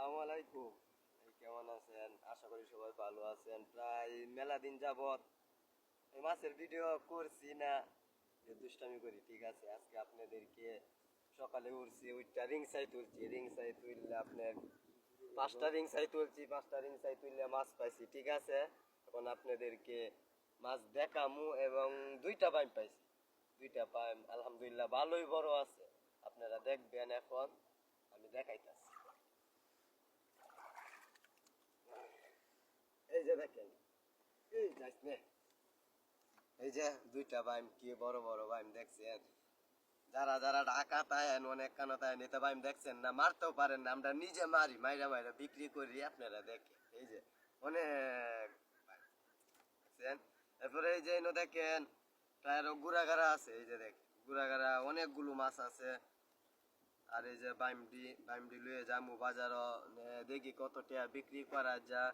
আসসালামু আলাইকুম। কেমন আছেন? আশা করি সবাই ভালো আছেন। প্রায় মেলা দিন যাবত এই মাছের ভিডিও করছি না, দুষ্টামি করি। ঠিক আছে, আজকে আপনাদেরকে সকালে উঠছি, ওইটা রিং সাই তুলছি। রিং সাই তুললে আপনার 5টা রিং সাই তুলছি, 5টা রিং সাই তুললে মাছ পাইছি। ঠিক আছে, এখন আপনাদেরকে মাছ দেখামু এবং 2টা বাইম পাইছি। 2টা বাইম আলহামদুলিল্লাহ ভালোই বড় আছে। আপনারা দেখবেন, এখন আমি দেখাইতাছি। এই যে দেখেন, এই যাইস নে, এই যে 2টা বাইম, কি বড় বড় বাইম দেখছেন? যারা যারা ঢাকা তায়েন, অনেক কানো তায়েন, এটা বাইম দেখছেন না, মারতেও পারেন না, আমরা নিজে মারি, মাইরা মাইরা বিক্রি করি। আপনারা দেখেন, এই যে অনেক বাইম দেখছেন। এরপরে এই যে এনে দেখেন টায়ারও গুড়াগাড়া আছে। এই যে দেখেন গুড়াগাড়া অনেকগুলো মাছ আছে। আর এই যে বাইমডি লুয়ে যামু বাজারও, দেখি কত টাকা বিক্রি করা যায়।